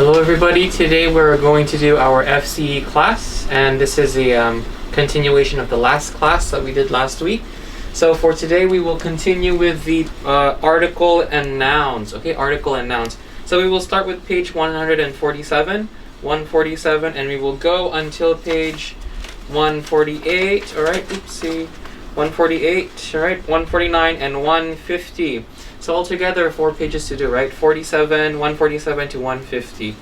Hello everybody, today we're going to do our FCE class, and this is a continuation of the last class that we did last week. So for today we will continue with the article and nouns, okay, article and nouns. So we will start with page 147, and we will go until page 148, alright, oopsie, 148, alright, 149 and 150. So altogether 4 pages to do, right? 147 to 150.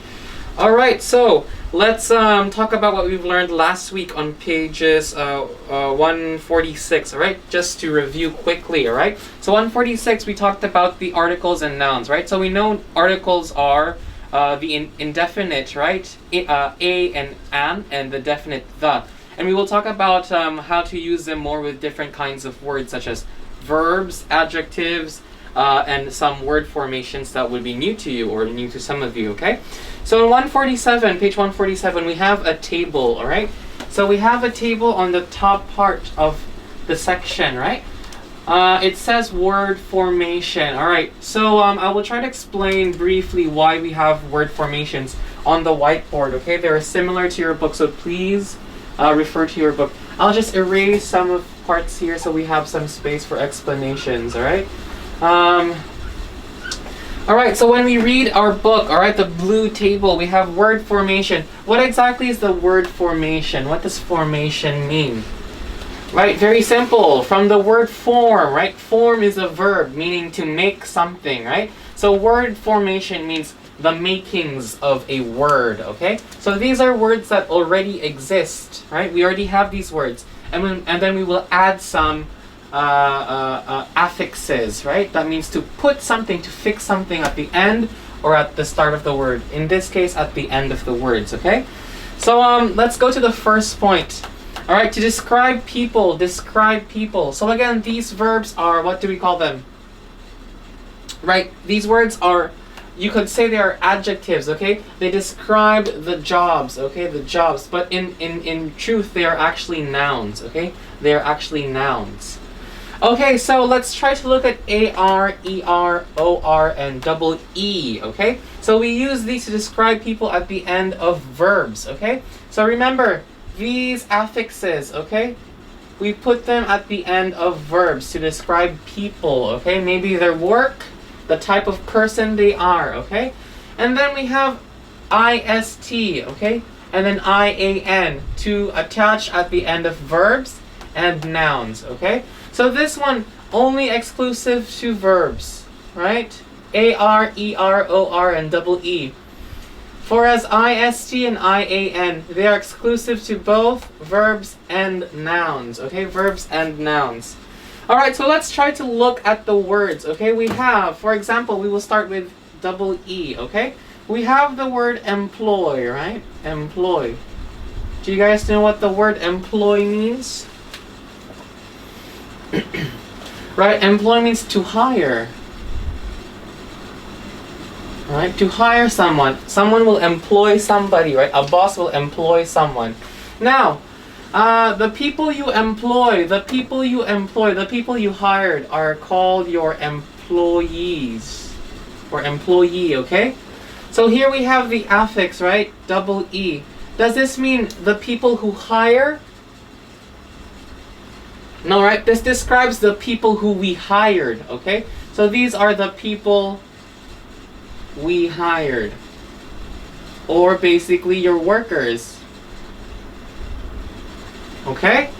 Alright, so let's talk about what we've learned last week on pages 146, alright? Just to review quickly, alright? So 146, we talked about the articles and nouns, right? So we know articles are the indefinite, right? A and an, and the definite the. And we will talk about how to use them more with different kinds of words, such as verbs, adjectives, and some word formations that would be new to you or new to some of you, okay? So in 147, page 147, we have a table, all right? So we have a table on the top part of the section, right? It says word formation, all right? So I will try to explain briefly why we have word formations on the whiteboard, okay? They're similar to your book, so please refer to your book. I'll just erase some of parts here so we have some space for explanations, all right? Alright, so when we read our book, alright, the blue table, we have word formation. What exactly is the word formation? What does formation mean? Right, very simple. From the word form, right? Form is a verb, meaning to make something, right? So word formation means the makings of a word, okay? So these are words that already exist, right? We already have these words. And then we will add some affixes, right? That means to put something, to fix something at the end or at the start of the word. In this case, at the end of the words, okay? So let's go to the first point. All right, to describe people, describe people. So again, these verbs are, what do we call them? Right, these words are, you could say they are adjectives, okay? They describe the jobs, okay? The jobs, but in truth, they are actually nouns, okay? They are actually nouns. Okay, so let's try to look at AR, ER, OR, and double E, okay? So we use these to describe people at the end of verbs, okay? So remember, these affixes, okay? We put them at the end of verbs to describe people, okay? Maybe their work, the type of person they are, okay? And then we have IST, okay? And then IAN to attach at the end of verbs and nouns, okay? So this one, only exclusive to verbs, right? AR, ER, OR, and double E. For as IST and IAN, they are exclusive to both verbs and nouns, okay? Verbs and nouns. Alright, so let's try to look at the words, okay? We have, for example, we will start with double E, okay? We have the word employ, right? Employ. Do you guys know what the word employ means? Right, employ means to hire. Right, to hire someone. Someone will employ somebody, right? A boss will employ someone. Now, the people you employ, the people you hired are called your employees or employee, okay? So here we have the affix, right? Double E. Does this mean the people who hire? No, right? This describes the people who we hired, okay? So these are the people we hired. Or basically your workers. Okay?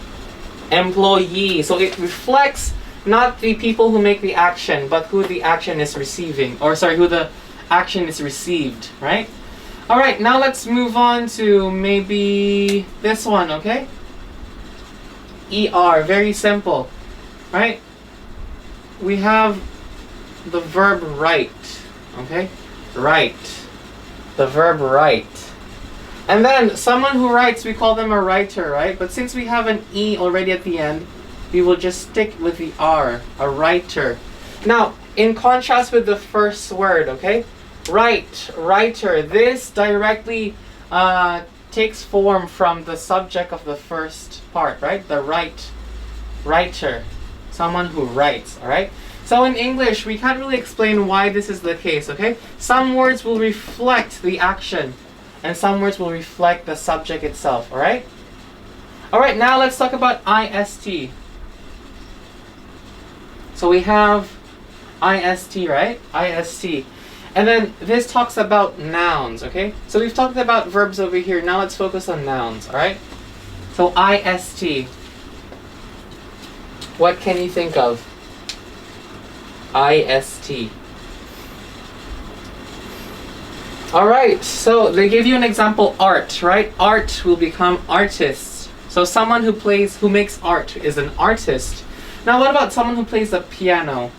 Employee. So it reflects not the people who make the action, but who the action is receiving. Or sorry, who the action is received, right? Alright, now let's move on to maybe this one, okay? ER, very simple, right? We have the verb write, okay? Write, the verb write. And then someone who writes, we call them a writer, right? But since we have an E already at the end, we will just stick with the R, a writer. Now, in contrast with the first word, okay? Write, writer, this directly takes form from the subject of the first part, right? The writer, someone who writes, all right? So in English, we can't really explain why this is the case, okay? Some words will reflect the action, and some words will reflect the subject itself, alright? Alright, now let's talk about IST. So we have IST, right? IST. And then this talks about nouns, okay? So we've talked about verbs over here. Now let's focus on nouns, alright? So IST. What can you think of? IST. Alright, so they give you an example, art, right? Art will become artist. So someone who makes art is an artist. Now what about someone who plays the piano?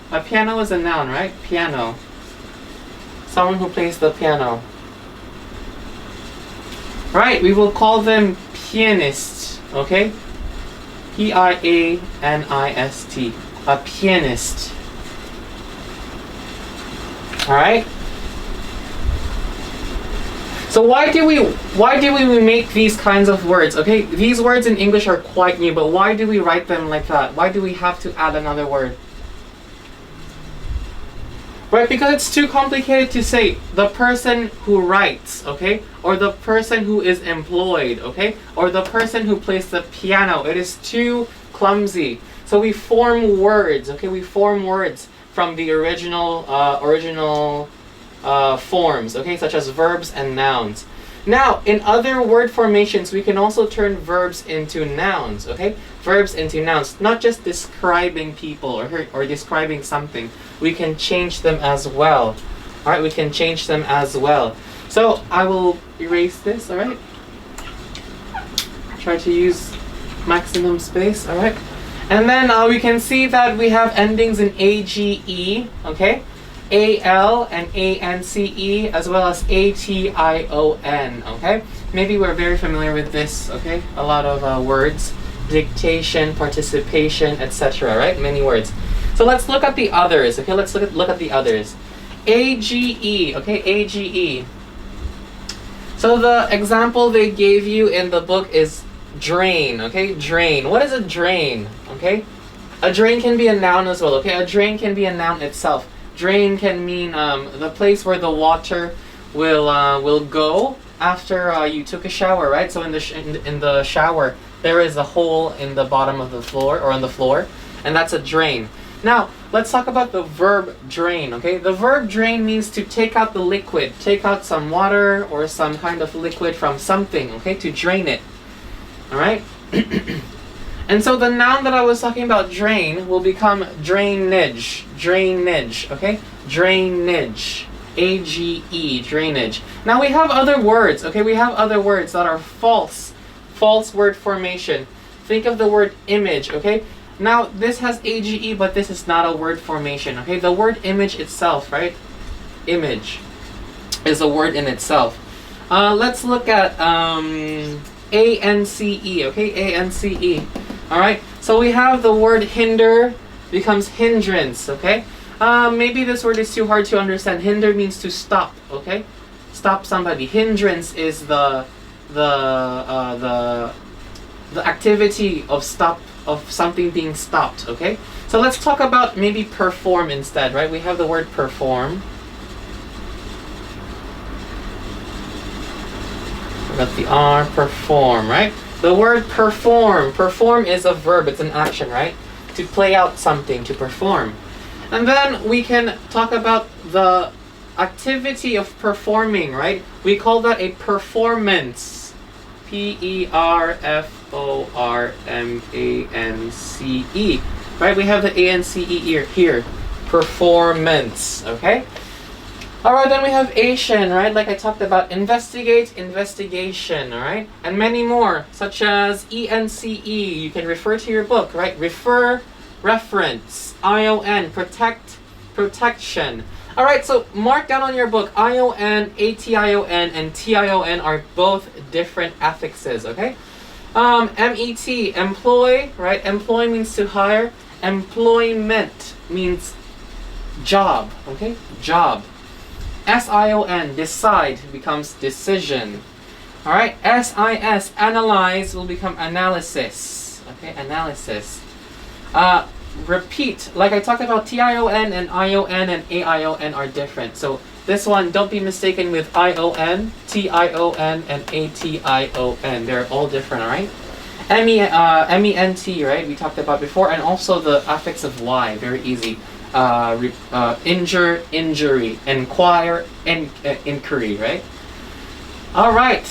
A piano is a noun, right? Piano. Someone who plays the piano. Right, we will call them pianists, okay? Pianist. A pianist. Alright? So why do we make these kinds of words? Okay, these words in English are quite new, but why do we write them like that? Why do we have to add another word? Right, because it's too complicated to say the person who writes, okay? Or the person who is employed, okay? Or the person who plays the piano. It is too clumsy. So we form words, okay? We form words from the original forms, okay? Such as verbs and nouns. Now, in other word formations, we can also turn verbs into nouns, okay? Verbs into nouns, not just describing people or describing something. We can change them as well. All right, we can change them as well. So I will erase this, all right? Try to use maximum space, all right? And then we can see that we have endings in AGE, okay? AL and ANCE, as well as ATION, okay? Maybe we're very familiar with this, okay? A lot of words, dictation, participation, etc., right? Many words. So let's look at the others, okay? Let's look at the others. AGE, okay? AGE. So the example they gave you in the book is drain, okay? Drain. What is a drain, okay? A drain can be a noun as well, okay? A drain can be a noun itself. Drain can mean the place where the water will go after you took a shower, right? So in the shower, there is a hole in the bottom of the floor or on the floor, and that's a drain. Now, let's talk about the verb drain, okay? The verb drain means to take out the liquid, take out some water or some kind of liquid from something, okay? To drain it, all right? And so the noun that I was talking about, drain, will become drainage, drainage, okay? Drainage, AGE, drainage. Now we have other words, okay? We have other words that are false word formation. Think of the word image, okay? Now this has AGE, but this is not a word formation, okay? The word image itself, right? Image is a word in itself. Let's look at ANCE, okay? ANCE. Alright, so we have the word hinder becomes hindrance, okay? Maybe this word is too hard to understand. Hinder means to stop, okay? Stop somebody. Hindrance is the activity of something being stopped, okay? So let's talk about maybe perform instead, right? We have the word perform. We got the R, perform, right? The word perform. Perform is a verb, it's an action, right? To play out something, to perform. And then we can talk about the activity of performing, right? We call that a performance. Performance, right? We have the ANCE here. Performance, okay? Alright, then we have Asian, right? Like I talked about, investigate, investigation, alright? And many more, such as ENCE. You can refer to your book, right? Refer, reference. ION, protect, protection. Alright, so mark down on your book, ION, ATION, and TION are both different affixes, okay? MET, employ, right? Employ means to hire. Employment means job, okay? Job. SION, decide, becomes decision. Alright, SIS, analyze, will become analysis. Okay, analysis. repeat, like I talked about, T-I-O-N and I-O-N and A-I-O-N are different. So this one, don't be mistaken with I-O-N, T-I-O-N, and A-T-I-O-N. They're all different, alright? M-E-N-T, right? We talked about before, and also the affix of Y, very easy. Injure, injury, inquire, inquiry, right? Alright.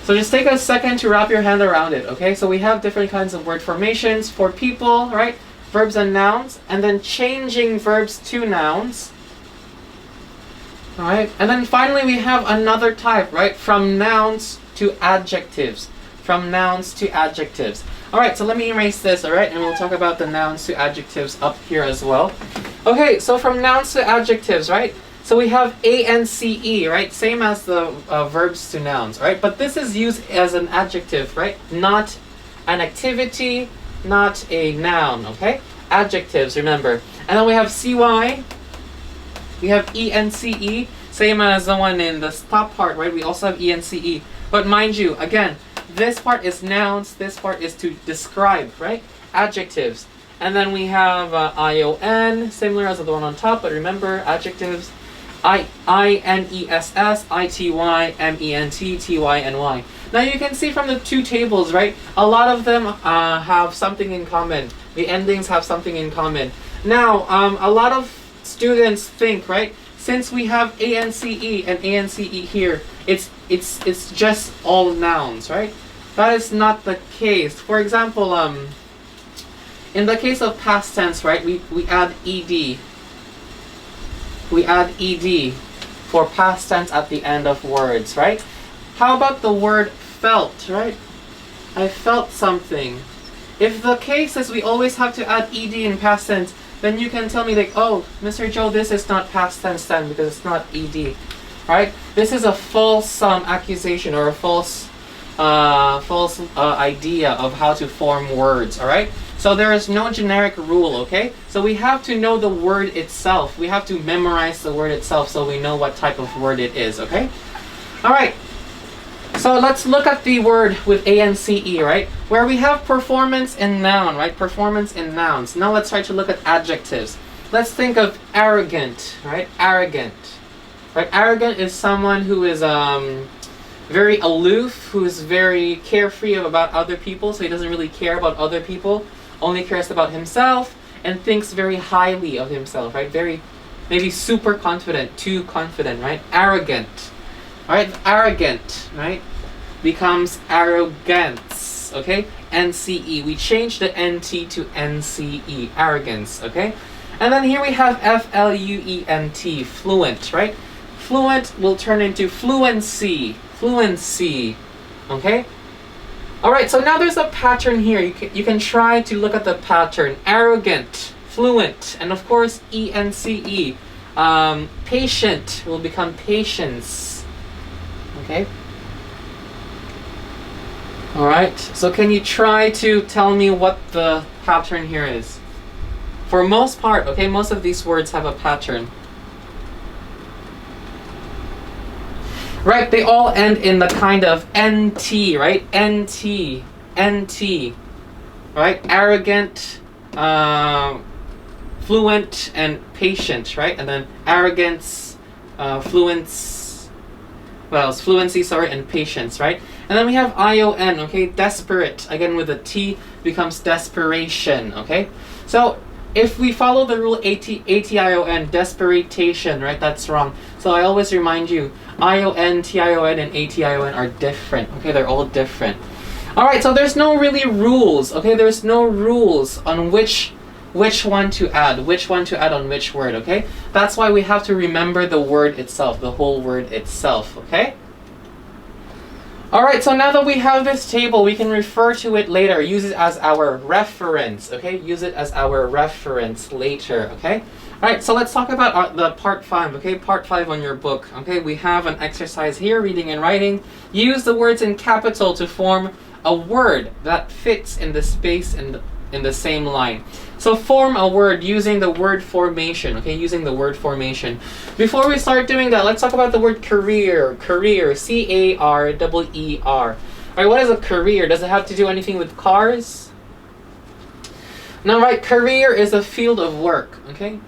So just take a second to wrap your hand around it, okay? So we have different kinds of word formations for people, right? Verbs and nouns, and then changing verbs to nouns. Alright, and then finally we have another type, right? From nouns to adjectives. From nouns to adjectives. Alright, so let me erase this, alright? And we'll talk about the nouns to adjectives up here as well. Okay, so from nouns to adjectives, right? So we have A-N-C-E, right? Same as the verbs to nouns, right? But this is used as an adjective, right? Not an activity, not a noun, okay? Adjectives, remember. And then we have C-Y. We have E-N-C-E, same as the one in the top part, right? We also have E-N-C-E. But mind you, again, this part is nouns, this part is to describe, right? Adjectives. And then we have I-O-N, similar as the one on top, but remember, adjectives. I-N-E-S-S, I-T-Y, M-E-N-T, T-Y-N-Y. Now you can see from the two tables, right? A lot of them have something in common. The endings have something in common. Now, a lot of students think, right? Since we have A-N-C-E and A-N-C-E here, it's just all nouns, right? That is not the case. For example, in the case of past tense, right? We add ed. We add ed for past tense at the end of words, right? How about the word felt, right? I felt something. If the case is we always have to add ed in past tense, then you can tell me like, oh, Mr. Joe, this is not past tense then because it's not ed, right? This is a false accusation or a false idea of how to form words, all right? So there is no generic rule, okay? So we have to know the word itself. We have to memorize the word itself so we know what type of word it is, okay? All right. So let's look at the word with A-N-C-E, right? Where we have performance in noun, right? Performance in nouns. Now let's try to look at adjectives. Let's think of arrogant, right? Arrogant. Right? Arrogant is someone who is very aloof, who is very carefree about other people, so he doesn't really care about other people, only cares about himself, and thinks very highly of himself, right? Very, maybe super confident, too confident, right? Arrogant. Alright, arrogant, right? Becomes arrogance, okay? N-C-E. We change the N-T to N-C-E. Arrogance, okay? And then here we have F-L-U-E-N-T, fluent, right? Fluent will turn into fluency. Fluency, okay? Alright, so now there's a pattern here. You can try to look at the pattern. Arrogant, fluent, and of course E-N-C-E. Patient will become patience, okay? Alright, so can you try to tell me what the pattern here is? For most part, okay, most of these words have a pattern. Right, they all end in the kind of NT, right? NT, NT, right? Arrogant, fluent, and patient, right? And then arrogance, fluency, sorry, and patience, right? And then we have I-O-N, okay? Desperate, again with a T, becomes desperation, okay? So if we follow the rule A-T-I-O-N, desperation, right? That's wrong. So I always remind you, I-O-N, T-I-O-N, and A-T-I-O-N are different. Okay, they're all different. Alright, so there's no really rules. Okay, there's no rules on which one to add on which word, okay? That's why we have to remember the word itself, the whole word itself, okay? Alright, so now that we have this table, we can refer to it later. Use it as our reference, okay? Use it as our reference later, okay? Alright, so let's talk about the part 5, okay? Part 5 on your book, okay? We have an exercise here, reading and writing. Use the words in capital to form a word that fits in the space in the same line. So form a word using the word formation, okay? Using the word formation. Before we start doing that, let's talk about the word career. Career, C-A-R-E-E-R. Alright, what is a career? Does it have to do anything with cars? Now, right, career is a field of work, okay?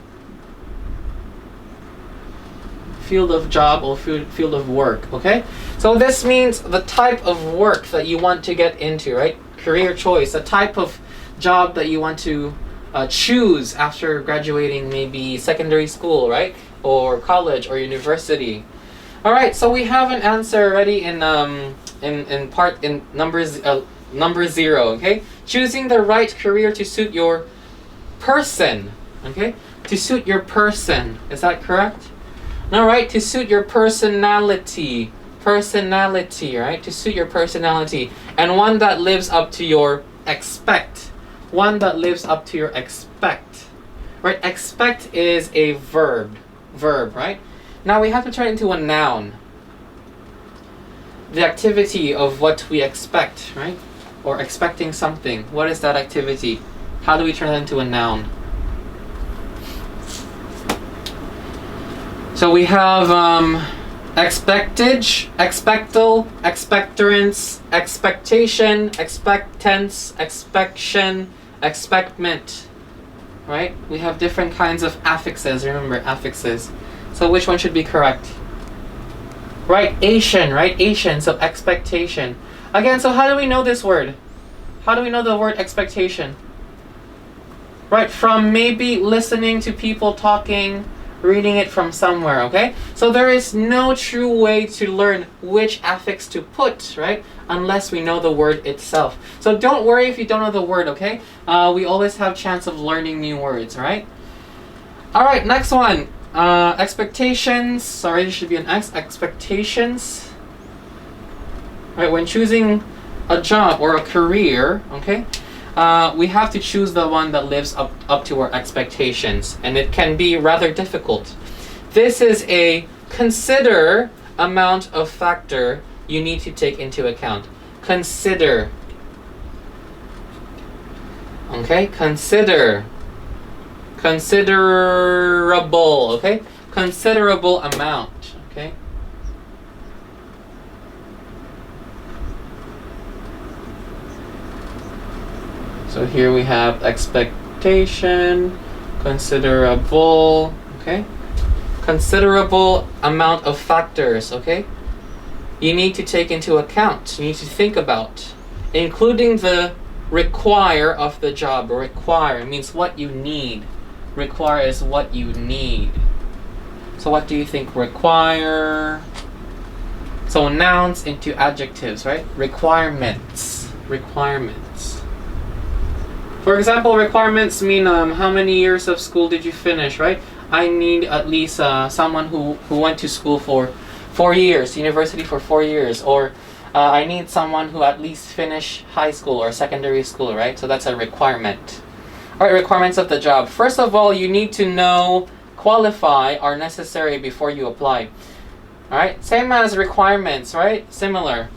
Field of job or field of work, okay? So this means the type of work that you want to get into, right? Career choice, the type of job that you want to choose after graduating maybe secondary school, right? Or college or university. All right, so we have an answer already in number 0, okay? Choosing the right career to suit your person, okay? To suit your person, is that correct? All right, to suit your personality, right? To suit your personality, and one that lives up to your expect. One that lives up to your expect, right? Expect is a verb, right? Now we have to turn it into a noun. The activity of what we expect, right? Or expecting something. What is that activity? How do we turn it into a noun? So we have expectage, expectal, expectorance, expectation, expectance, expectation, expectment, right? We have different kinds of affixes. Remember, affixes. So which one should be correct? Right, ation, right? Ation, so expectation. Again, so how do we know this word? How do we know the word expectation? Right, from maybe listening to people talking, reading it from somewhere, okay? So there is no true way to learn which affix to put, right? Unless we know the word itself. So don't worry if you don't know the word, okay? We always have chance of learning new words, right? All right, next one. Expectations. Sorry, this should be an X. Expectations. Right, when choosing a job or a career, okay? We have to choose the one that lives up to our expectations, and it can be rather difficult. This is a consider amount of factor you need to take into account. Consider. Okay, consider. Considerable, okay? Considerable amount, okay? So here we have expectation, considerable, okay? Considerable amount of factors, okay? You need to take into account, you need to think about, including the require of the job. Require means what you need. Require is what you need. So what do you think? Require. So nouns into adjectives, right? Requirements. Requirements. For example, requirements mean how many years of school did you finish, right? I need at least someone who went to school for 4 years, university for 4 years, or I need someone who at least finished high school or secondary school, right? So that's a requirement. All right, requirements of the job. First of all, you need to know qualify are necessary before you apply. All right, same as requirements, right? Similar.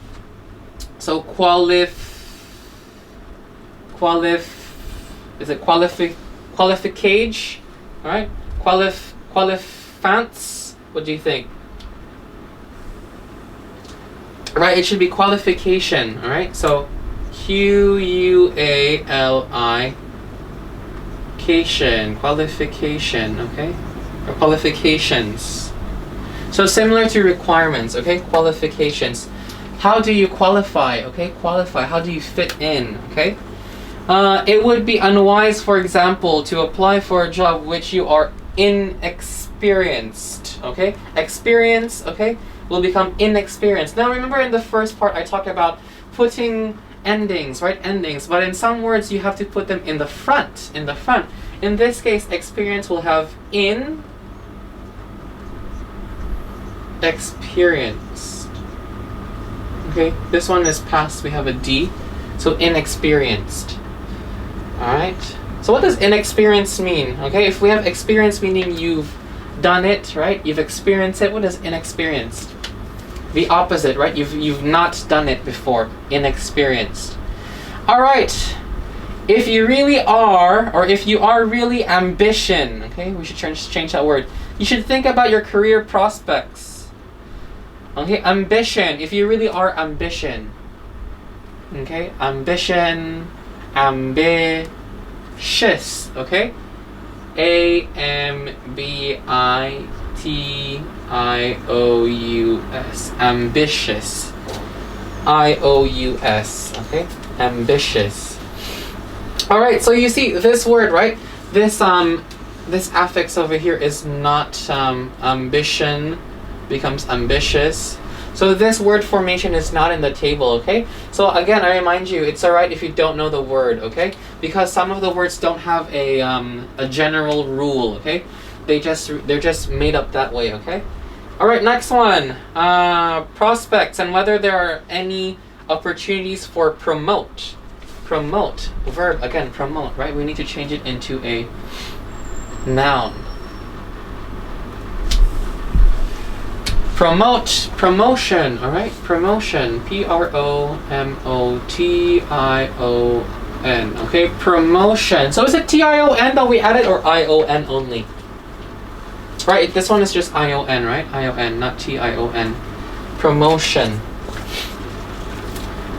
So qualificage? All right, qualifants. What do you think? Right, it should be qualification. All right, so qualification, okay, or qualifications. So similar to requirements, okay, qualifications. How do you qualify? Okay, qualify. How do you fit in? Okay, it would be unwise, for example, to apply for a job which you are inexperienced. Okay, experience. Okay, will become inexperienced. Now remember in the first part I talked about putting endings, right? Endings, but in some words you have to put them in the front. In the front. In this case, experience will have in experienced. Okay, this one is past, we have a D, so inexperienced. Alright, so what does inexperienced mean? Okay, if we have experience meaning you've done it, right? You've experienced it. What is inexperienced? The opposite, right? You've not done it before. Inexperienced. All right. If you really are, or if you are really ambition, okay, we should change that word. You should think about your career prospects. Okay, ambition. If you really are ambition. Okay, ambition, ambitious, okay? A-M-B-I-T-I-O-U-S, ambitious, I-O-U-S, okay? Ambitious. All right, so you see this word, right? This affix over here is not ambition, becomes ambitious. So this word formation is not in the table, okay? So again, I remind you, it's alright if you don't know the word, okay? Because some of the words don't have a general rule, okay? They're just made up that way, okay? All right, next one, prospects and whether there are any opportunities for promote. Promote, verb, again, promote, right? We need to change it into a noun. Promote, promotion, all right? Promotion, P-R-O-M-O-T-I-O-N, okay? Promotion. So is it T-I-O-N that we added or I-O-N only? Right, this one is just I-O-N, right? I-O-N, not T-I-O-N. Promotion.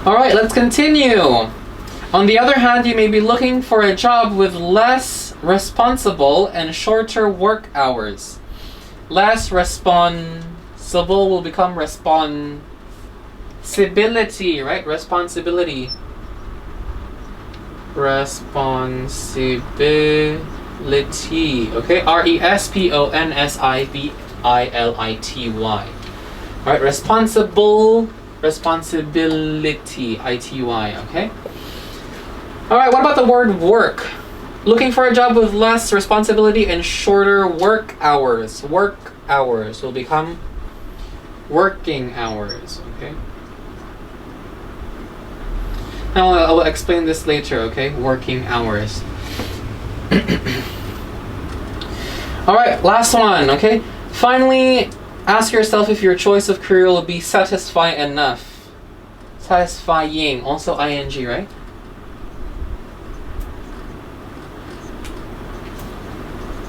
All right, let's continue. On the other hand, you may be looking for a job with less responsible and shorter work hours. Less responsible will become responsibility, right? Responsibility. Responsibility. Okay, R-E-S-P-O-N-S-I-B-I-L-I-T-Y. All right, responsible, responsibility, I-T-Y, okay? All right, what about the word work? Looking for a job with less responsibility and shorter work hours. Work hours will become working hours, okay? Now I will explain this later, okay? Working hours. All right, last one, okay? Finally, ask yourself if your choice of career will be satisfying enough. Satisfying, also ing, right?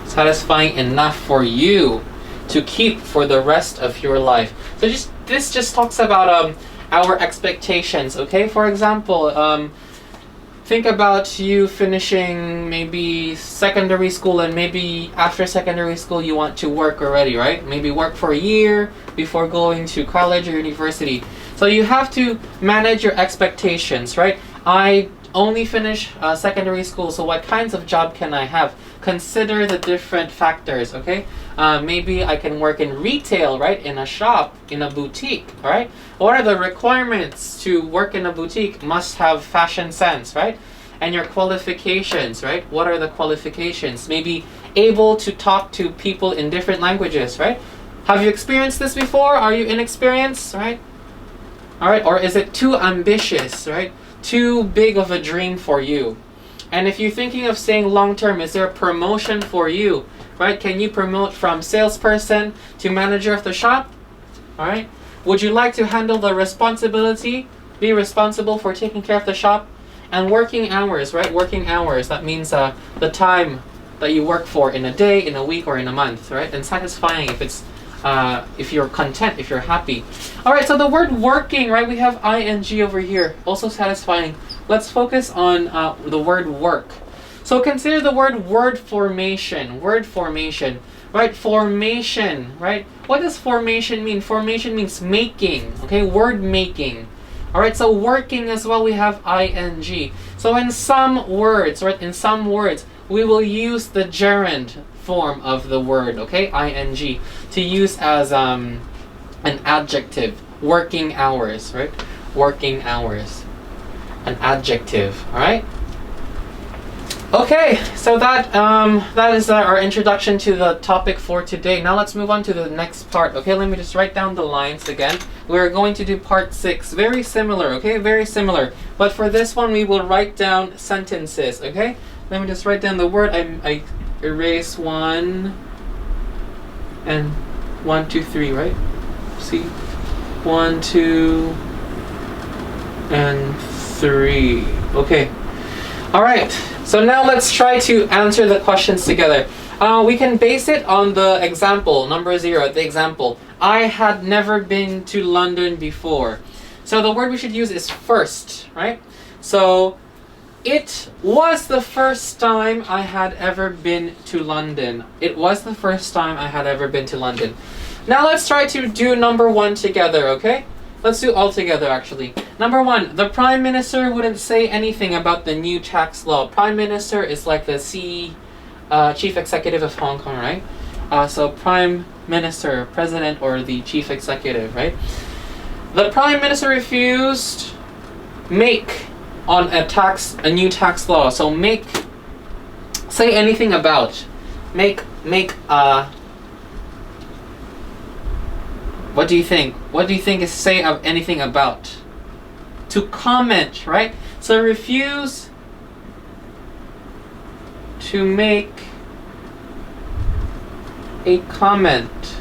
Satisfying enough for you to keep for the rest of your life. So this just talks about our expectations, okay? For example, think about you finishing maybe secondary school, and maybe after secondary school you want to work already, right? Maybe work for a year before going to college or university. So you have to manage your expectations, right? I only finished secondary school, so what kinds of job can I have? Consider the different factors, okay? Maybe I can work in retail, right? In a shop, in a boutique, all right? What are the requirements to work in a boutique? Must have fashion sense, right? And your qualifications, right? What are the qualifications? Maybe able to talk to people in different languages, right? Have you experienced this before? Are you inexperienced, right? All right, or is it too ambitious, right? Too big of a dream for you? And if you're thinking of staying long term, is there a promotion for you, right? Can you promote from salesperson to manager of the shop? All right. Would you like to handle the responsibility, be responsible for taking care of the shop? And working hours, right? Working hours, that means the time that you work for in a day, in a week, or in a month, right? And satisfying if it's if you're content, if you're happy. All right, so the word working, right? We have ing over here, also satisfying. Let's focus on the word work. So consider the word formation, right? Formation, right? What does formation mean? Formation means making, okay? Word making. All right, so working as well, we have ing. So in some words, right? In some words, we will use the gerund form of the word, okay? ing, to use as an adjective. Working hours, right? Working hours. An adjective, all right? Okay, so that is our introduction to the topic for today. Now let's move on to the next part, okay? Let me just write down the lines again. We're going to do part 6. Very similar, okay? Very similar. But for this one, we will write down sentences, okay? Let me just write down the word. I erase 1 and 1, 2, 3, right? See? 1, 2, and 3. Okay. All right. So now let's try to answer the questions together. We can base it on the example, number 0, the example. I had never been to London before. So the word we should use is first, right? So It was the first time I had ever been to London. It was the first time I had ever been to London. Now let's try to do number 1 together, okay? Let's do all together, actually. Number 1, the Prime Minister wouldn't say anything about the new tax law. Prime Minister is like the Chief Executive of Hong Kong, right? So Prime Minister, President, or the Chief Executive, right? The Prime Minister refused make on a new tax law. So say anything about. What do you think? What do you think is say of anything about? To comment, right? So refuse to make a comment,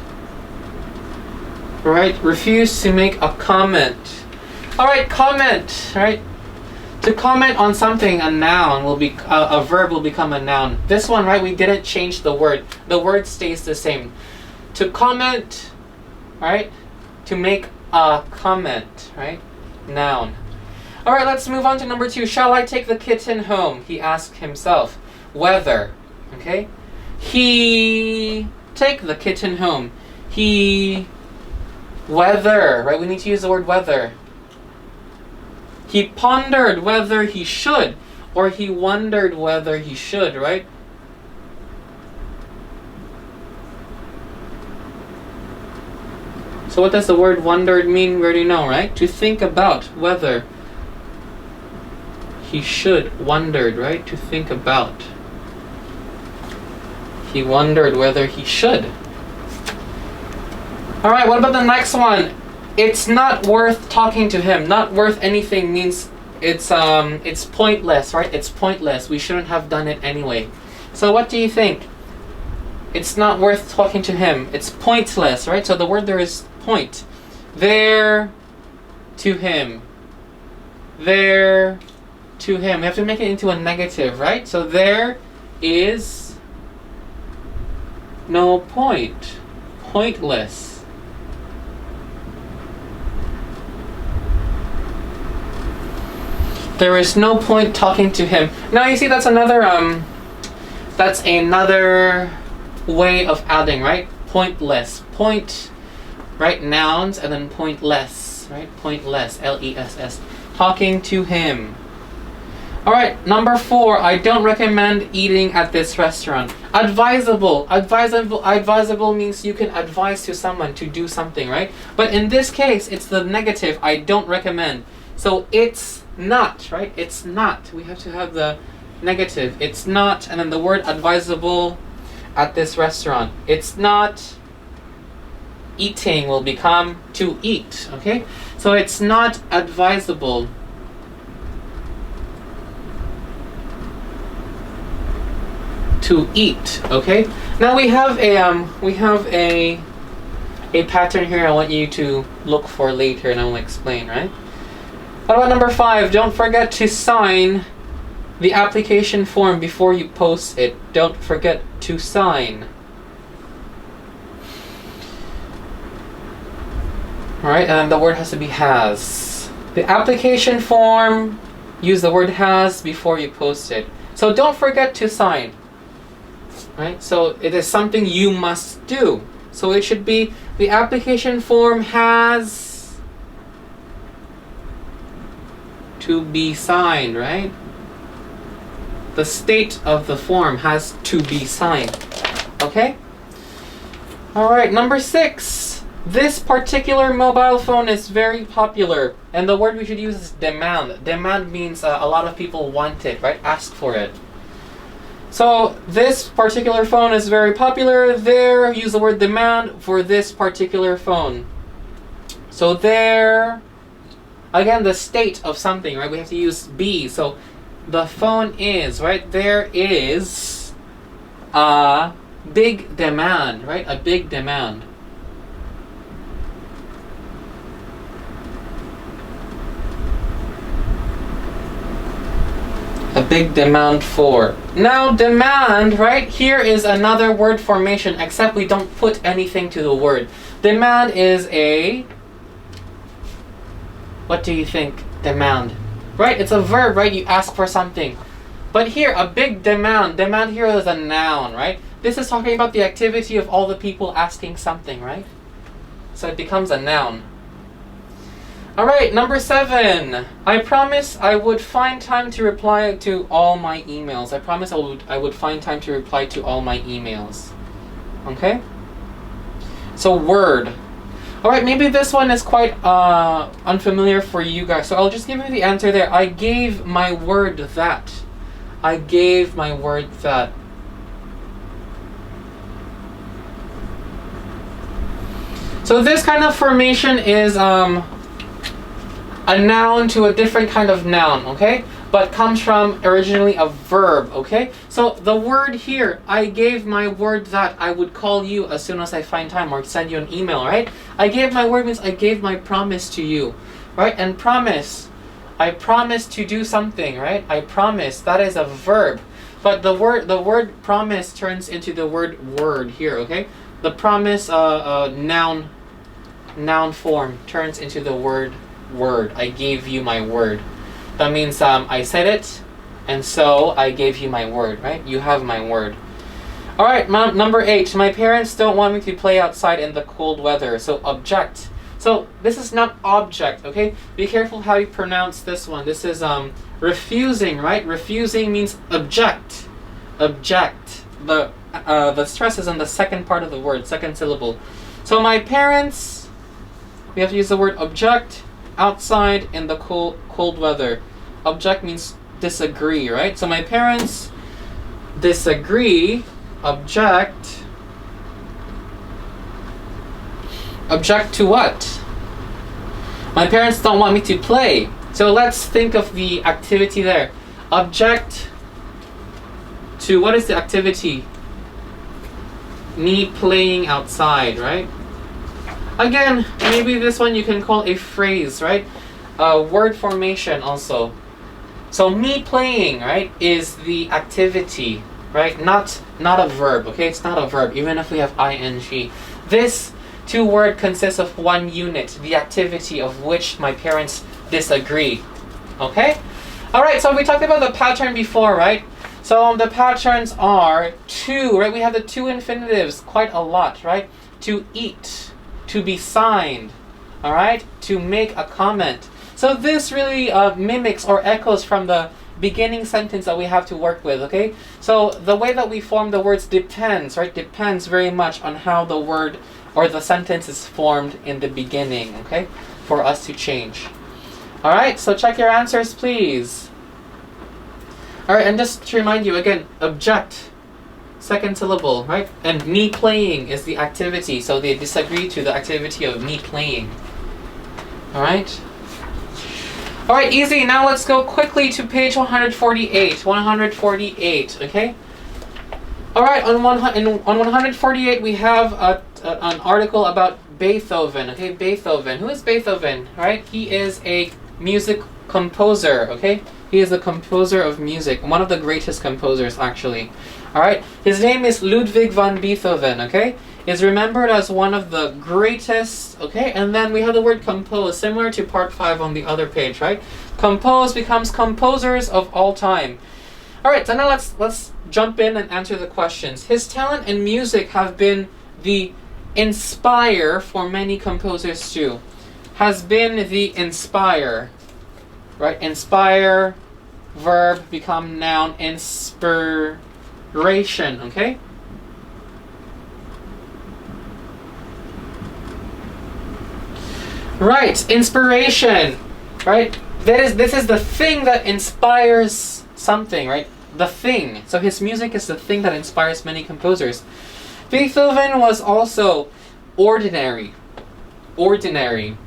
right? Refuse to make a comment. All right, comment, right? To comment on something, a noun will be a verb will become a noun. This one, right? We didn't change the word. The word stays the same. To comment, right? To make a comment, right? Noun. All right, let's move on to number 2. Shall I take the kitten home? He asked himself. Whether, okay? He take the kitten home. Whether, right? We need to use the word whether. He pondered whether he should, or he wondered whether he should, right? So what does the word wondered mean? We already know, right? To think about whether he should. Wondered, right? To think about. He wondered whether he should. All right, what about the next one? It's not worth talking to him. Not worth anything means it's pointless, right? It's pointless. We shouldn't have done it anyway. So what do you think? It's not worth talking to him. It's pointless, right? So the word there is point. There to him. There to him. We have to make it into a negative, right? So there is no point. Pointless. There is no point talking to him. Now you see that's another way of adding, right? Pointless. Point, right? Nouns and then pointless, right? Pointless. L-E-S-S. Talking to him. All right, number 4. I don't recommend eating at this restaurant. Advisable. Advisable means you can advise to someone to do something, right? But in this case, it's the negative. I don't recommend. So it's not, right? It's not. We have to have the negative. It's not, and then the word advisable at this restaurant. It's not eating will become to eat, okay? So it's not advisable to eat, okay? Now we have a pattern here I want you to look for later, and I will explain, right? What about number 5? Don't forget to sign the application form before you post it. Don't forget to sign. Alright, and the word has to be has. The application form, use the word has before you post it. So don't forget to sign. Right? So it is something you must do. So it should be the application form has to be signed, right? The state of the form has to be signed. Okay? Alright, number 6. This particular mobile phone is very popular. And the word we should use is demand. Demand means a lot of people want it, right? Ask for it. So this particular phone is very popular. There, use the word demand for this particular phone. So there, again, the state of something, right? We have to use be. So the phone is, right? There is a big demand, right? A big demand. A big demand for. Now demand, right? Here is another word formation, except we don't put anything to the word. Demand is a, what do you think? Demand. right? It's a verb, right? You ask for something. But here, a big demand. Demand here is a noun, right? This is talking about the activity of all the people asking something, right? So it becomes a noun. All right, number 7. I promise I would find time to reply to all my emails. I promise I would find time to reply to all my emails. Okay? So word. All right, maybe this one is quite unfamiliar for you guys. So I'll just give you the answer there. I gave my word that. I gave my word that. So this kind of formation is a noun to a different kind of noun, okay? But comes from originally a verb, okay? So the word here, I gave my word that I would call you as soon as I find time or send you an email, right? I gave my word means I gave my promise to you, right? And promise, I promise to do something, right? I promise, that is a verb. But the word promise turns into the word here, okay? The promise noun form turns into the word. I gave you my word. That means I said it, and so I gave you my word, right? You have my word. All right, number 8. My parents don't want me to play outside in the cold weather. So object. So this is not object, okay? Be careful how you pronounce this one. This is refusing, right? Refusing means object. Object. The stress is on the second part of the word, second syllable. So my parents, we have to use the word object. Outside in the cold weather. Object means disagree, right? So my parents disagree. Object. Object to what? My parents don't want me to play. So let's think of the activity there. Object to, what is the activity? Me playing outside, right? Again, maybe this one you can call a phrase, right? Word formation also. So me playing, right, is the activity, right? Not a verb, okay? It's not a verb, even if we have ing. This 2-word consists of one unit, the activity of which my parents disagree, okay? All right, so we talked about the pattern before, right? So the patterns are to, right? We have the 2 infinitives quite a lot, right? To eat. To be signed, all right? To make a comment. So this really mimics or echoes from the beginning sentence that we have to work with, okay? So the way that we form the words depends, right? Depends very much on how the word or the sentence is formed in the beginning, okay? For us to change. All right, so check your answers, please. All right, and just to remind you again, object. Second syllable, right? And me playing is the activity. So they disagree to the activity of me playing. All right? All right, easy. Now let's go quickly to page 148. 148, okay? All right, on 148 we have an article about Beethoven, okay? Beethoven. Who is Beethoven, right? He is a music composer, okay? He is the composer of music, one of the greatest composers, actually. All right, his name is Ludwig van Beethoven, okay? Is remembered as one of the greatest, okay? And then we have the word compose, similar to part 5 on the other page, right? Compose becomes composers of all time. All right, so now let's jump in and answer the questions. His talent and music have been the inspire for many composers too. Has been the inspire. Right, inspire, verb, become noun, inspiration, okay? Right, inspiration, right? This is the thing that inspires something, right? The thing. So his music is the thing that inspires many composers. Beethoven was also ordinary. Ordinary.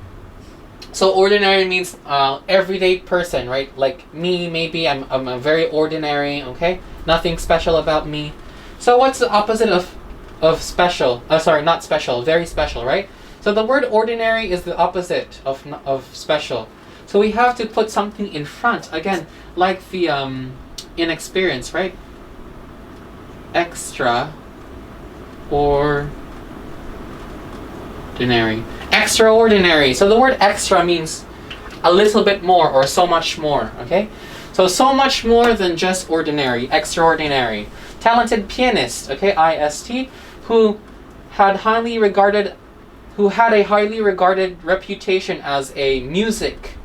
So ordinary means everyday person, right? Like me, maybe I'm a very ordinary, okay? Nothing special about me. So what's the opposite of special? Sorry, not special, very special, right? So the word ordinary is the opposite of special. So we have to put something in front, again, like the inexperience, right? Extra ordinary. Extraordinary. So the word extra means a little bit more or so much more, okay? So much more than just ordinary, extraordinary. Talented pianist, okay, IST, who had a highly regarded reputation as a music.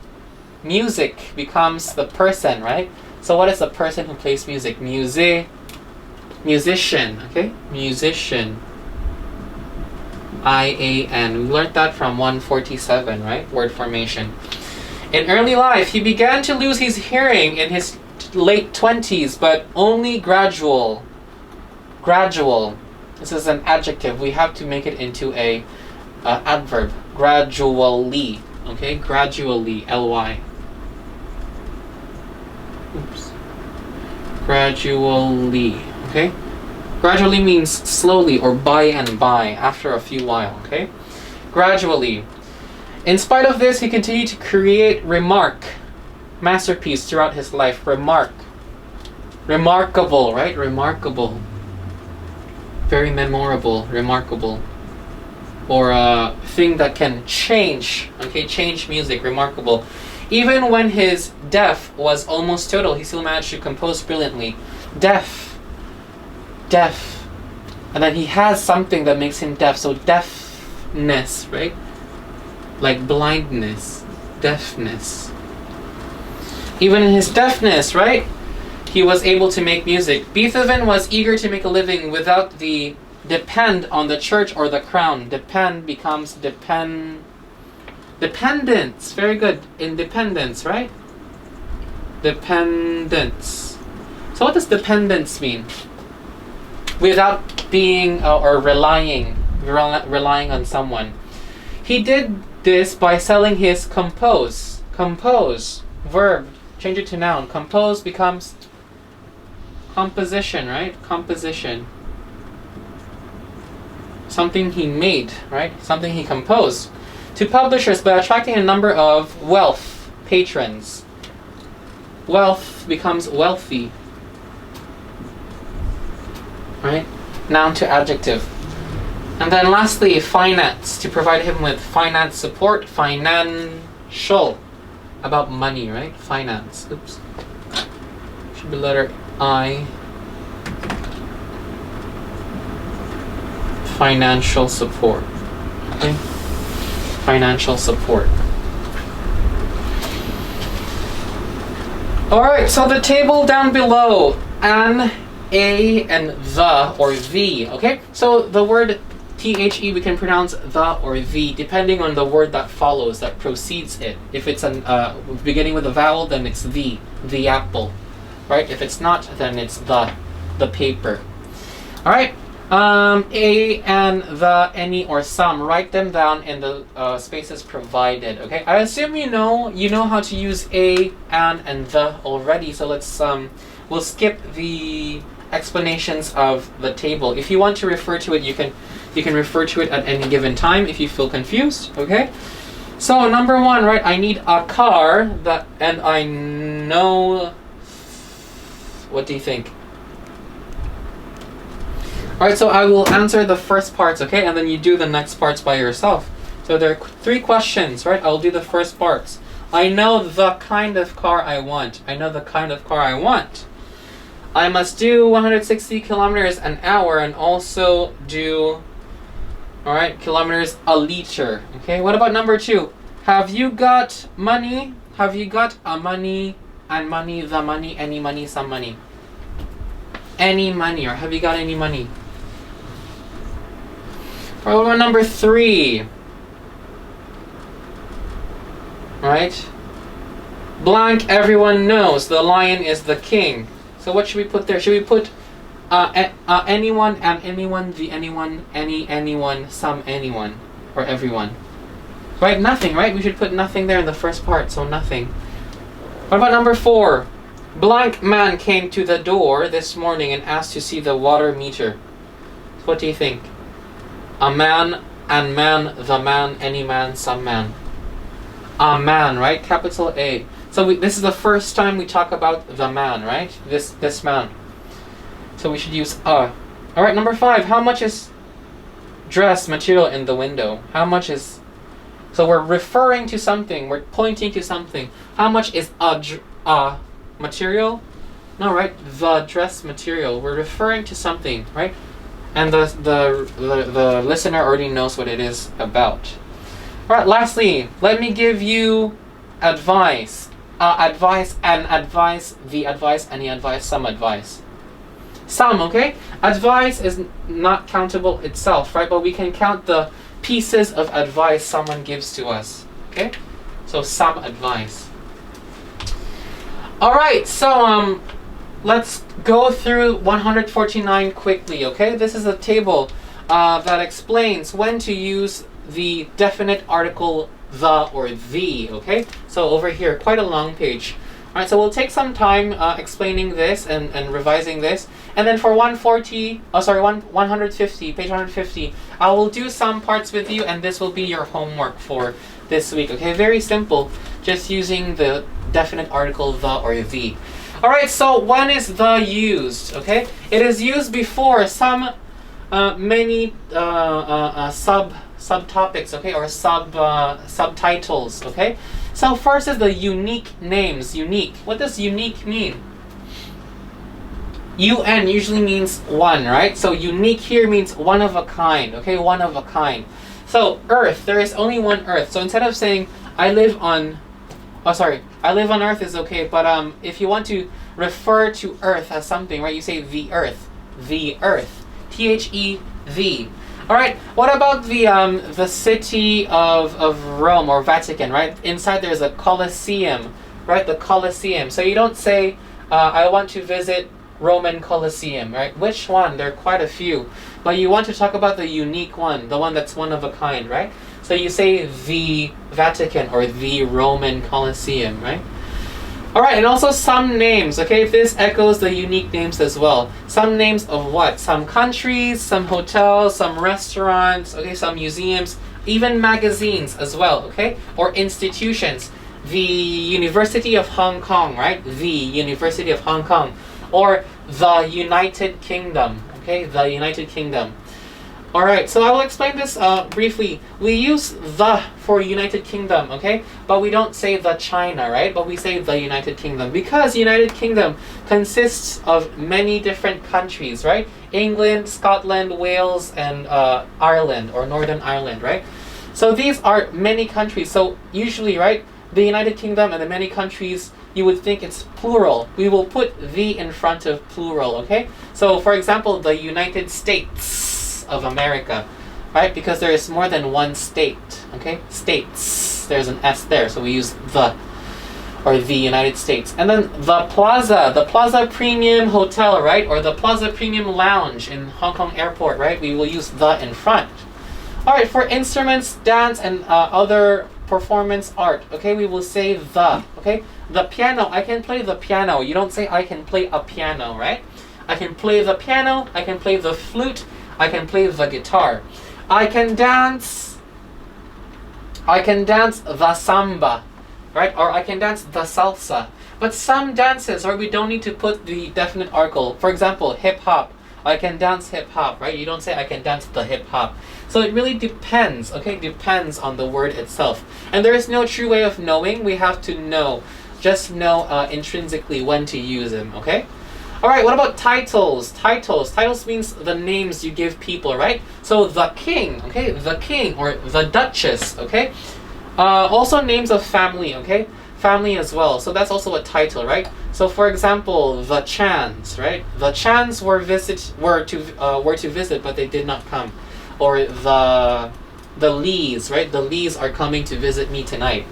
Music becomes the person, right? So what is the person who plays music? Musician, okay? Musician. IAN. We learned that from 147, right? Word formation. In early life, he began to lose his hearing in his late 20s, but only gradual. Gradual. This is an adjective. We have to make it into a adverb. Gradually. Okay? Gradually. Ly. Oops. Gradually. Okay? Gradually means slowly or by and by, after a few while. Okay? Gradually. In spite of this, he continued to create masterpiece throughout his life. Remarkable, right? Remarkable. Very memorable, remarkable. Or a thing that can change, okay? Change music, remarkable. Even when his deaf was almost total, he still managed to compose brilliantly. Deaf. And then he has something that makes him deaf. So deafness, right? Like blindness, deafness. Even in his deafness, right? He was able to make music. Beethoven was eager to make a living without the depend on the church or the crown. Depend becomes dependence. Very good. Independence, right? Dependence. So what does dependence mean? Without being or relying on someone. He did this by selling his compose, verb, change it to noun. Compose becomes composition, right? Composition. Something he made, right? Something he composed. To publishers by attracting a number of patrons. Wealth becomes wealthy. Right? Noun to adjective. And then lastly, finance, to provide him with finance support, financial, about money, right? Finance. Oops. Should be letter I. Financial support. Okay? Financial support. Alright, so the table down below, an, a, and the, or the, okay? So the word THE we can pronounce the or the depending on the word that follows, that precedes it. If it's beginning with a vowel, then it's the apple, right? If it's not, then it's the paper. All right. A and the, any, or some. Write them down in the spaces provided. Okay. I assume you know how to use a, and the already. So let's we'll skip the explanations of the table. If you want to refer to it, you can refer to it at any given time if you feel confused, okay? So number one, right, I need a car and I know, what do you think? All right, so I will answer the first parts, okay? And then you do the next parts by yourself. So there are 3 questions, right? I'll do the first parts. I know the kind of car I want. I know the kind of car I want. I must do 160 kilometers an hour and also do, all right, kilometers a liter. Okay, what about number 2? Have you got money? Have you got a money and money, the money, any money, some money? Any money, or have you got any money? Or what about number 3? All right, blank, everyone knows the lion is the king. So what should we put there? Should we put anyone, and anyone, the anyone, anyone, some anyone, or everyone? Right, nothing, right? We should put nothing there in the first part, so nothing. What about number 4? Blank man came to the door this morning and asked to see the water meter. So what do you think? A man, and man, the man, any man, some man. A man, right? Capital A. So this is the first time we talk about the man, right? This man. So we should use a. All right, number 5. How much is dress material in the window? How much is So we're referring to something, we're pointing to something. How much is a material? No, right? The dress material. We're referring to something, right? And the listener already knows what it is about. All right, lastly, let me give you advice. Advice, and advice, the advice, any advice, some advice. Some, okay? Advice is not countable itself, right? But we can count the pieces of advice someone gives to us, okay? So some advice. All right, so let's go through 149 quickly, okay? This is a table that explains when to use the definite article the or the, okay? So over here, quite a long page. All right, so we'll take some time explaining this and revising this. And then for 150, page 150, I will do some parts with you, and this will be your homework for this week, okay? Very simple, just using the definite article the or the. All right, so when is the used, okay? It is used before some many subtopics, okay, or subtitles, okay? So first is the unique names. Unique. What does unique mean? UN usually means one, right? So unique here means one of a kind, okay? One of a kind. So Earth, there is only one Earth. So instead of saying I live on Earth is okay, but if you want to refer to Earth as something, right, you say the Earth. The Earth. The. All right. What about the city of Rome or Vatican, right? Inside there's a Colosseum, right? The Colosseum. So you don't say I want to visit Roman Colosseum, right? Which one? There are quite a few, but you want to talk about the unique one, the one that's one of a kind, right? So you say the Vatican or the Roman Colosseum, right? All right, and also some names, okay? This echoes the unique names as well. Some names of what? Some countries, some hotels, some restaurants, okay? Some museums, even magazines as well, okay? Or institutions. The University of Hong Kong, right? The University of Hong Kong. Or the United Kingdom, okay? The United Kingdom. All right, so I will explain this briefly. We use the for United Kingdom, okay? But we don't say the China, right? But we say the United Kingdom because United Kingdom consists of many different countries, right? England, Scotland, Wales, and Ireland or Northern Ireland, right? So these are many countries. So usually, right, the United Kingdom and the many countries, you would think it's plural. We will put the in front of plural, okay? So for example, the United States of America, right? Because there is more than one state, okay? States, there's an S there, so we use the, or the United States. And then the Plaza Premium Hotel, right? Or the Plaza Premium Lounge in Hong Kong Airport, right? We will use the in front. All right, for instruments, dance, and other performance art, okay, we will say the, okay? The piano, I can play the piano. You don't say I can play a piano, right? I can play the piano, I can play the flute, I can play the guitar. I can dance the samba, right? Or I can dance the salsa. But some dances, or we don't need to put the definite article. For example, hip hop. I can dance hip hop, right? You don't say I can dance the hip hop. So it really depends, okay? Depends on the word itself. And there is no true way of knowing. We have to know, just know intrinsically when to use them, okay? All right, what about titles? Titles means the names you give people, right? So the king, okay? The king or the duchess, okay? Also names of family, okay? Family as well. So that's also a title, right? So for example, the Chans, right? The Chans were to visit, but they did not come. Or the Lees, right? The Lees are coming to visit me tonight.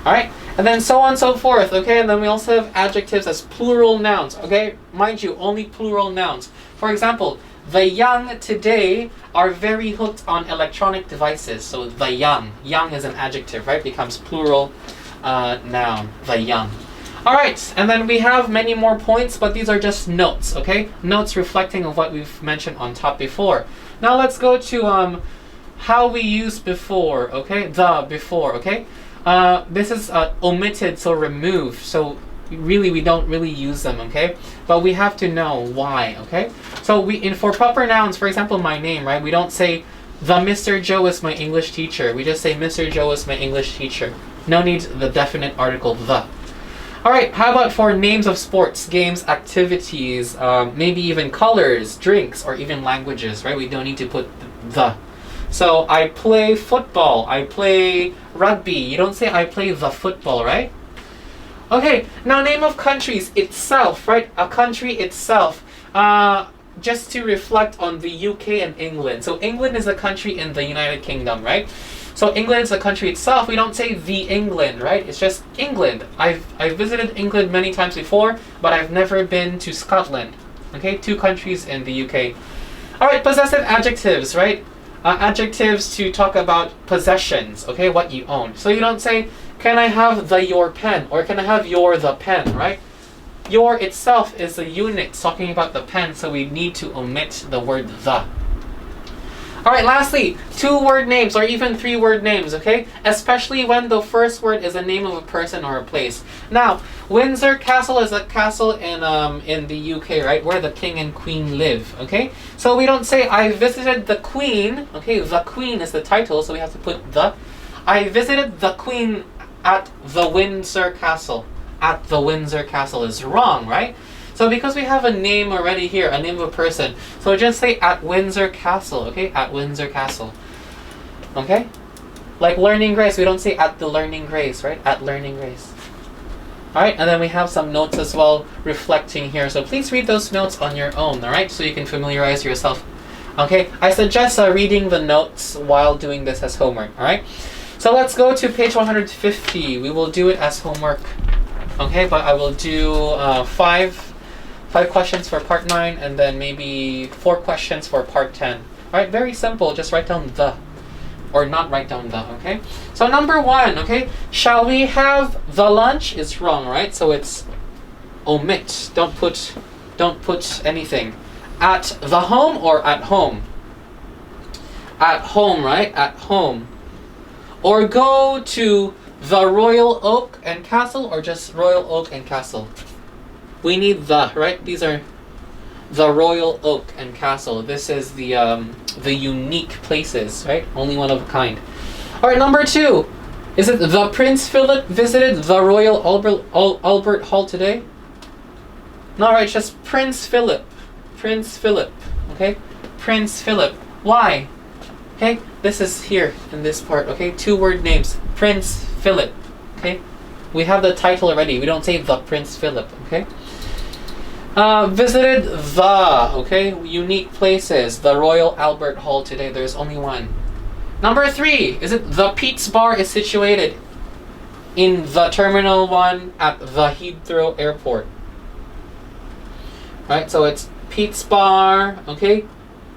All right, and then so on and so forth, okay? And then we also have adjectives as plural nouns, okay? Mind you, only plural nouns. For example, the young today are very hooked on electronic devices. So the young is an adjective, right? Becomes plural noun, the young. All right, and then we have many more points, but these are just notes, okay? Notes reflecting of what we've mentioned on top before. Now let's go to how we use before, okay? The before, okay? This is omitted, so removed. So really, we don't really use them, okay? But we have to know why, okay? So for proper nouns, for example, my name, right? We don't say The Mr. Joe is my English teacher. We just say Mr. Joe is my English teacher. No need the definite article the. Alright, how about for names of sports, games, activities, maybe even colors, drinks, or even languages, right? We don't need to put the. So I play football, I play rugby. You don't say I play the football, right? Okay, now name of countries itself, right? A country itself. Just to reflect on the UK and England. So England is a country in the United Kingdom, right? So England is a country itself. We don't say the England, right? It's just England. I've visited England many times before, but I've never been to Scotland. Okay, 2 countries in the UK. All right, possessive adjectives, right? Adjectives to talk about possessions, okay, what you own. So you don't say, can I have your pen? Or can I have the pen, right? Your itself is a unit talking about the pen, so we need to omit the word the. Alright, lastly, 2-word names or even 3-word names, okay? Especially when the first word is a name of a person or a place. Now, Windsor Castle is a castle in the UK, right? Where the king and queen live, okay? So we don't say, I visited the queen, okay? The queen is the title, so we have to put the. I visited the queen at the Windsor Castle. At the Windsor Castle is wrong, right? So because we have a name already here, a name of a person, so just say at Windsor Castle, okay? At Windsor Castle. Okay? Like Learning Grace, we don't say at the Learning Grace, right? At Learning Grace. Alright, and then we have some notes as well reflecting here. So please read those notes on your own, alright? So you can familiarize yourself. Okay? I suggest reading the notes while doing this as homework, alright? So let's go to page 150. We will do it as homework. Okay, but I will do 5 questions for part 9 and then maybe 4 questions for part 10. Alright, very simple. Just write down the. Or not write down the, okay? So number 1, okay? Shall we have the lunch? Is wrong, right? So it's omit. Don't put anything. At the home or at home? At home, right? At home. Or go to the Royal Oak and Castle, or just Royal Oak and Castle? We need the, right? These are the Royal Oak and Castle. This is the unique places, right? Only one of a kind. All right, number 2. Is it the Prince Philip visited the Royal Albert Hall today? No, right, just Prince Philip. Prince Philip, okay? Prince Philip. Why? Okay, this is here in this part, okay? 2-word names. Prince Philip, okay? We have the title already. We don't say the Prince Philip, okay? Visited the, okay? Unique places. The Royal Albert Hall today. There's only one. Number 3. Is it the Pete's Bar is situated in the Terminal 1 at the Heathrow Airport? Right, so it's Pete's Bar, okay?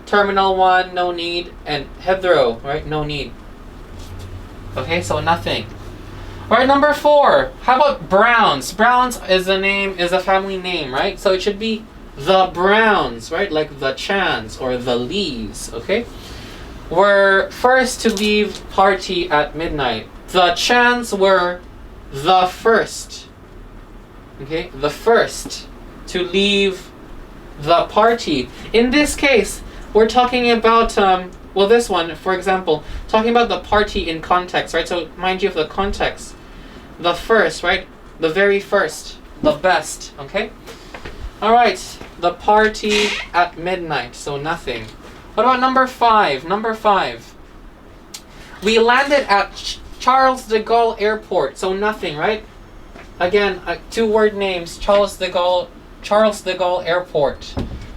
Terminal 1, no need. And Heathrow, right? No need. Okay, so nothing. Alright, number 4. How about Browns? Browns is a family name, right? So it should be the Browns, right? Like the Chans or the Lees, okay? Were first to leave party at midnight. The Chans were the first. Okay? The first to leave the party. In this case, we're talking about well, this one, for example, talking about the party in context, right? So mind you of the context. The first, right? The very first. The best, okay? Alright, the party at midnight, so nothing. What about number 5? Number 5. We landed at Charles de Gaulle Airport, so nothing, right? Again, 2-word names, Charles de Gaulle Airport.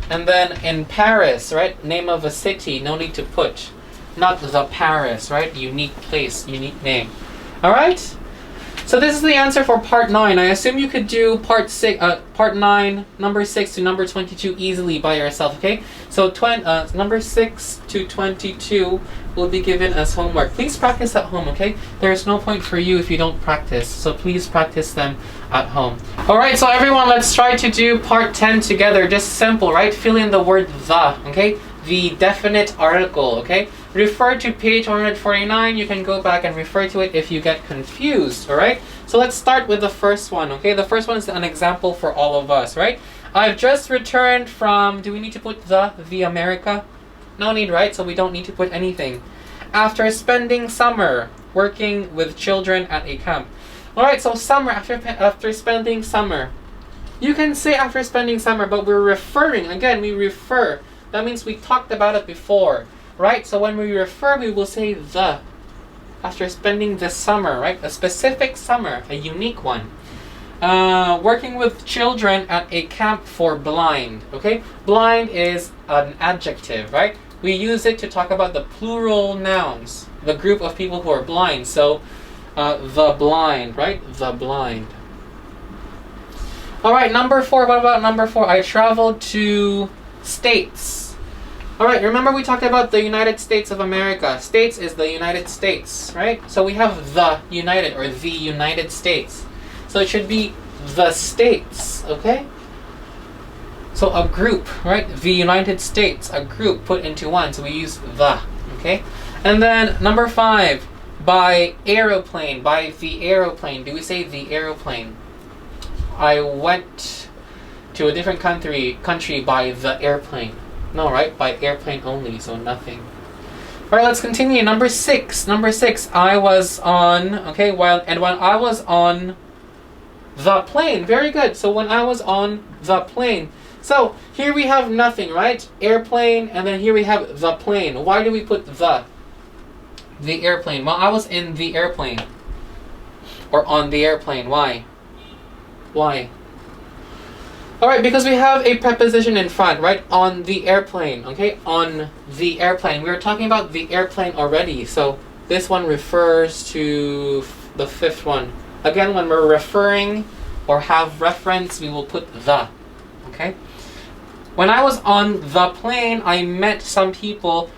And then in Paris, right? Name of a city, no need to put. Not the Paris, right? Unique place, unique name. Alright? So this is the answer for part 9. I assume you could do part 9, number 6 to number 22 easily by yourself, okay? So number 6 to 22 will be given as homework. Please practice at home, okay? There's no point for you if you don't practice. So please practice them at home. Alright, so everyone, let's try to do part 10 together. Just simple, right? Fill in the word the, okay? The definite article, okay? Refer to page 149. You can go back and refer to it if you get confused, alright? So let's start with the first one, okay? The first one is an example for all of us, right? I've just returned from, do we need to put the America? No need, right? So we don't need to put anything. After spending summer working with children at a camp. Alright, so summer, after spending summer. You can say after spending summer, but we're referring. Again, we refer. That means we talked about it before, right? So when we refer, we will say the. After spending the summer, right? A specific summer, a unique one. Working with children at a camp for blind, okay? Blind is an adjective, right? We use it to talk about the plural nouns, the group of people who are blind. So, the blind, right? The blind. All right, number 4. What about number 4? I traveled to States. All right, remember we talked about the United States of America. States is the United States, right? So we have the United or the United States. So it should be the States, okay? So a group, right? The United States, a group put into one. So we use the, okay? And then number 5, by aeroplane, by the aeroplane. Do we say the aeroplane? I went to a different country by the airplane. No, right? By airplane only, so nothing. All right, let's continue. Number 6. Number 6. I was on. Okay, when I was on the plane. Very good. So when I was on the plane. So here we have nothing, right? Airplane, and then here we have the plane. Why do we put the? The airplane. Well, I was in the airplane. Or on the airplane. Why? Why? Alright, because we have a preposition in front, right? On the airplane, okay? On the airplane. We were talking about the airplane already, so this one refers to the 5th one. Again, when we're referring or have reference, we will put the, okay? When I was on the plane, I met some people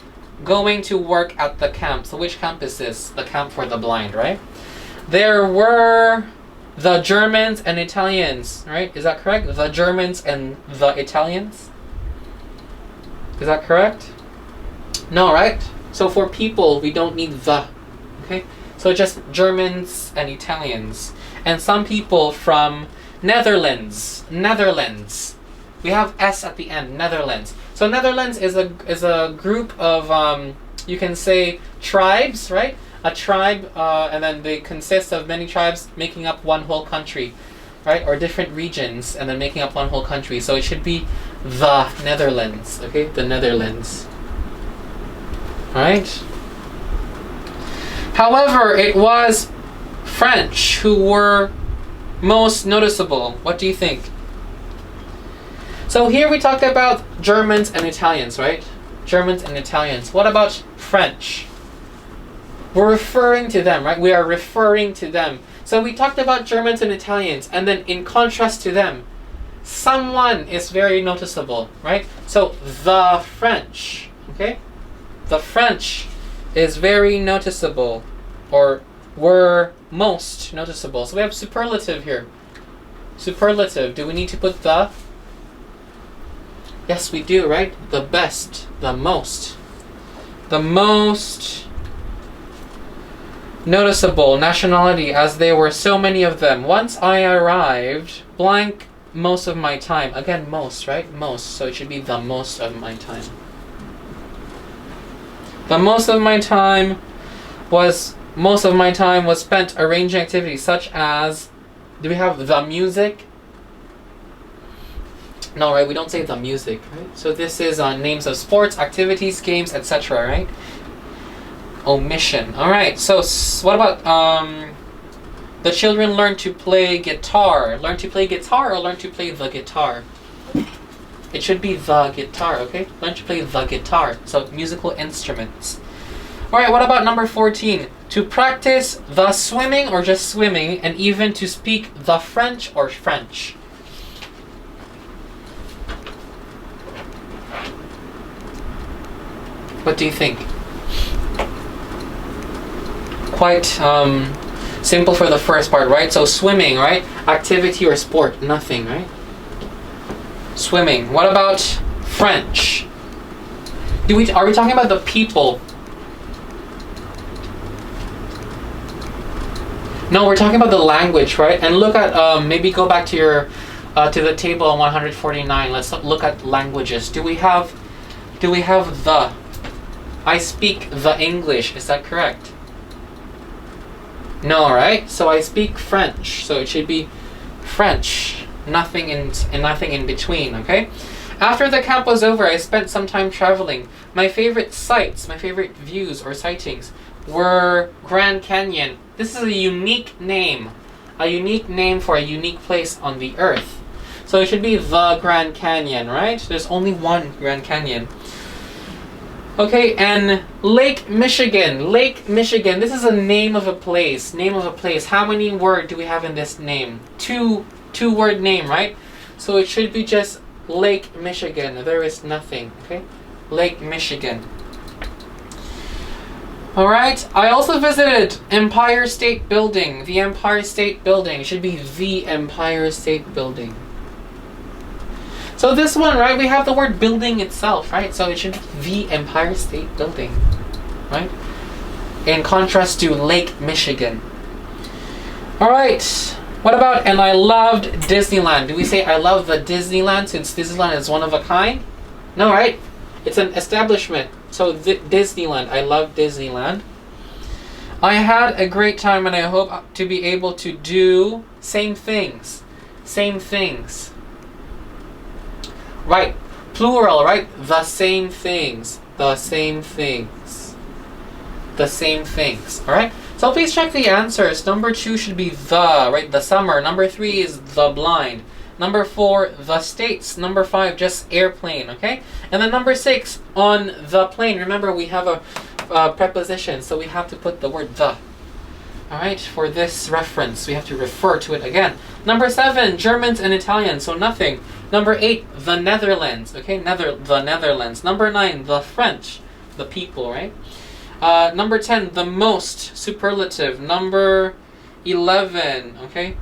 going to work at the camp. So which camp is this? The camp for the blind, right? There were the Germans and Italians, right? Is that correct? The Germans and the Italians? Is that correct? No, right? So for people, we don't need the, okay? So just Germans and Italians. And some people from Netherlands. Netherlands. We have S at the end, Netherlands. So Netherlands is a group of, you can say, tribes, right? A tribe, and then they consist of many tribes making up one whole country, right? Or different regions, and then making up one whole country. So it should be the Netherlands, okay? The Netherlands. Right? However, it was French who were most noticeable. What do you think? So here we talked about Germans and Italians, right? Germans and Italians. What about French? We're referring to them, right? We are referring to them. So we talked about Germans and Italians, and then in contrast to them, someone is very noticeable, right? So the French, okay? The French is very noticeable, or were most noticeable. So we have superlative here. Superlative. Do we need to put the? Yes, we do, right? The best, the most. The most noticeable nationality, as there were so many of them. Once I arrived, blank most of my time. Again, most, right? Most. So it should be the most of my time. The most of my time was spent arranging activities such as, do we have the music? No, right? We don't say the music, right? So this is names of sports, activities, games, etc., right? Omission. All right. So what about the children learn to play guitar? Learn to play guitar or learn to play the guitar? It should be the guitar, okay? Learn to play the guitar. So musical instruments. All right. What about number 14? To practice the swimming or just swimming, and even to speak the French or French. What do you think? Quite simple for the first part, right? So swimming, right? Activity or sport, nothing, right? Swimming. What about French? Are we talking about the people? No, we're talking about the language, right? And look at maybe go back to your to the table on 149. Let's look at languages. Do we have the I speak the English. Is that correct? No, right? So I speak French. So it should be French. Nothing in between, okay? After the camp was over, I spent some time traveling. My favorite sights, my favorite views or sightings were Grand Canyon. This is a unique name for a unique place on the earth. So it should be the Grand Canyon, right? There's only one Grand Canyon. Okay, and Lake Michigan. Lake Michigan. This is a name of a place. Name of a place. How many words do we have in this name? Two-word name, right? So it should be just Lake Michigan. There is nothing. Okay, Lake Michigan. All right. I also visited Empire State Building. The Empire State Building. It should be the Empire State Building. So this one, right, we have the word building itself, right? So it should be the Empire State Building, right? In contrast to Lake Michigan. All right. What about, and I loved Disneyland. Do we say I love the Disneyland since Disneyland is one of a kind? No, right? It's an establishment. So Disneyland, I love Disneyland. I had a great time and I hope to be able to do same things. Same things. Right, plural, right? The same things. The same things. The same things. All right? So please check the answers. Number 2 should be the, right? The summer. Number 3 is the blind. Number 4, the states. Number 5, just airplane, okay? And then number 6, on the plane. Remember, we have a preposition, so we have to put the word the. All right, for this reference, we have to refer to it again. Number 7, Germans and Italians, so nothing. Number 8, the Netherlands, okay? The Netherlands. Number 9, the French, the people, right? Number 10, the most, superlative. Number 11, okay?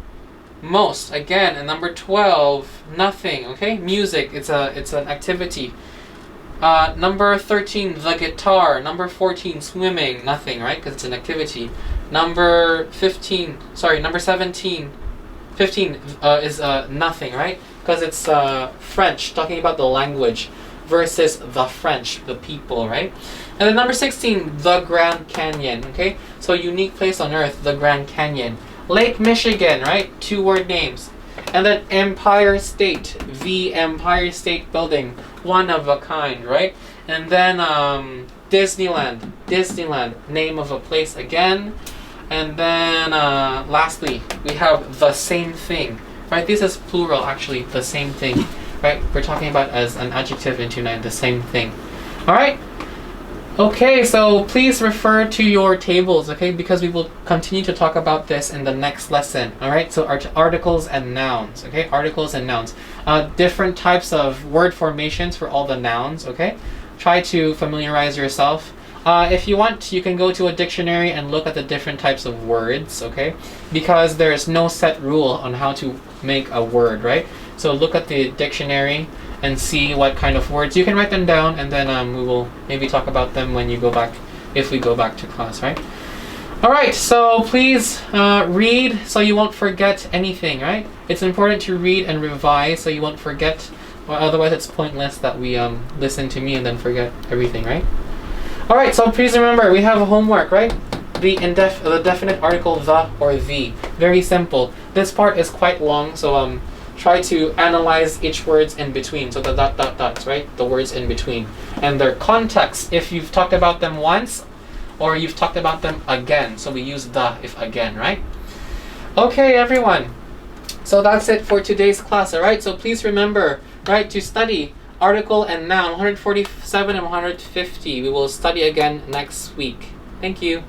Most, again. And number 12, nothing, okay? Music, it's an activity. Number 13, the guitar. Number 14, swimming, nothing, right? Because it's an activity. Number 15 is nothing, right? Because it's French, talking about the language, versus the French, the people, right? And then number 16, the Grand Canyon, okay? So unique place on earth, the Grand Canyon. Lake Michigan, right? 2-word names. And then Empire State, the Empire State Building, one of a kind, right? And then Disneyland, name of a place again. And then lastly, we have the same thing, right? This is plural, actually, the same thing, right? We're talking about as an adjective in 2-9, the same thing. All right? Okay, so please refer to your tables, okay? Because we will continue to talk about this in the next lesson, all right? So articles and nouns, okay? Articles and nouns. Different types of word formations for all the nouns, okay? Try to familiarize yourself. If you want, you can go to a dictionary and look at the different types of words, okay? Because there is no set rule on how to make a word, right? So look at the dictionary and see what kind of words. You can write them down, and then we will maybe talk about them when you go back, if we go back to class, right? All right, so please read so you won't forget anything, right? It's important to read and revise so you won't forget, or otherwise it's pointless that we listen to me and then forget everything, right? All right, so please remember, we have a homework, right? The definite article, the or the. Very simple. This part is quite long, so try to analyze each words in between. So the dots, right? The words in between. And their context, if you've talked about them once, or you've talked about them again. So we use the if again, right? Okay, everyone. So that's it for today's class, all right? So please remember, right, to study article and noun, 147 and 150. We will study again next week. Thank you.